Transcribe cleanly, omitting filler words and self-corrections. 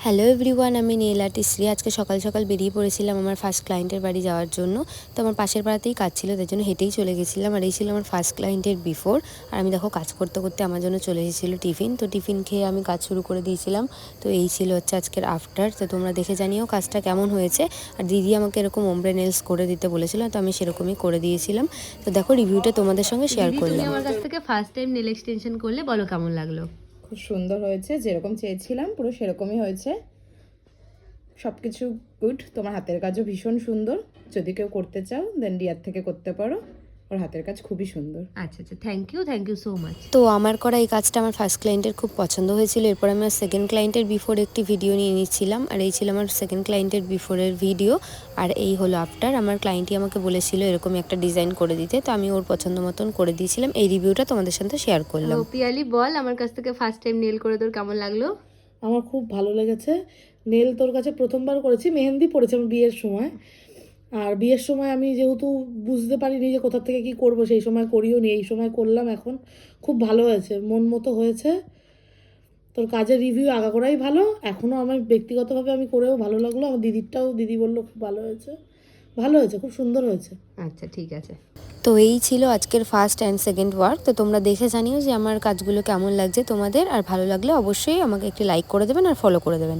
Hello everyone, আমি nail artist Shri. আজকে সকাল সকাল বেরিয়ে পড়েছিলাম আমার ফার্স্ট ক্লায়েন্টের বাড়ি যাওয়ার জন্য। তো আমার পাশের পাড়াতেই কাজ ছিল, তার জন্য হেঁটেই চলে গেছিলাম। আর এই ছিল আমার ফার্স্ট ক্লায়েন্টের বিফোর। আর আমি দেখো কাজ করতে করতে আমার জন্য চলে এসেছিলো টিফিন। তো টিফিন খেয়ে আমি কাজ শুরু করে দিয়েছিলাম। তো এই ছিল হচ্ছে আজকের আফটার। তো তোমরা দেখে জানিও কাজটা কেমন হয়েছে। আর দিদি আমাকে এরকম ওমব্রে নেলস করে দিতে বলেছিল, তো আমি সেরকমই করে দিয়েছিলাম। তো দেখো রিভিউটা তোমাদের সঙ্গে শেয়ার করলাম। আমার কাছ থেকে ফার্স্ট টাইম নেল এক্সটেনশন করলে, বলো কেমন লাগলো? খুব সুন্দর হয়েছে, যেরকম চেয়েছিলাম পুরো সেরকমই হয়েছে। সব কিছু গুড। তোমার হাতের কাজও ভীষণ সুন্দর। যদি কেউ করতে চাও দেন ডিয়ার থেকে করতে পারো, ওর হাতের কাজ খুবই সুন্দর। আচ্ছা আচ্ছা, থ্যাংক ইউ সো মাচ। তো আমার করা এই কাজটা আমার ফার্স্ট ক্লায়েন্টের খুব পছন্দ হয়েছিল। এরপর আমি আমার সেকেন্ড ক্লায়েন্টের বিফোর একটি ভিডিও নিয়ে নিচ্ছিলাম। আর এই ছিল আমার সেকেন্ড ক্লায়েন্টের বিফোরের ভিডিও। আর এই হলো আফটার। আমার ক্লায়েন্টই আমাকে বলেছিল এরকম একটা ডিজাইন করে দিতে, তো আমি ওর পছন্দ মতন করে দিয়েছিলাম। এই রিভিউটা তোমাদের সাথে শেয়ার করলাম। পিয়ালি বল, আমার কাছ থেকে ফার্স্ট টাইম নেল করে তোর কেমন লাগলো? আমার খুব ভালো লেগেছে। নেল তোর কাছে প্রথমবার করেছি, মেহেন্দি পড়েছি আমার বিয়ের সময়। আর বিয়ের সময় আমি যেহেতু বুঝতে পারিনি যে কোথা থেকে কি করব, সেই সময় করিও নি, এই সময় করলাম। এখন খুব ভালো হয়েছে, মন মতো হয়েছে। তোর কাজের রিভিউ আগাগোড়াই ভালো। এখনও আমার ব্যক্তিগতভাবে আমি করেও ভালো লাগলো। আমার দিদিরটাও দিদি বললো খুব ভালো হয়েছে, ভালো হয়েছে, খুব সুন্দর হয়েছে। আচ্ছা ঠিক আছে। তো এই ছিল আজকের ফার্স্ট অ্যান্ড সেকেন্ড ওয়ার্ক। তো তোমরা দেখে জানিও যে আমার কাজগুলো কেমন লাগছে তোমাদের। আর ভালো লাগলে অবশ্যই আমাকে একটি লাইক করে দেবেন আর ফলো করে দেবেন।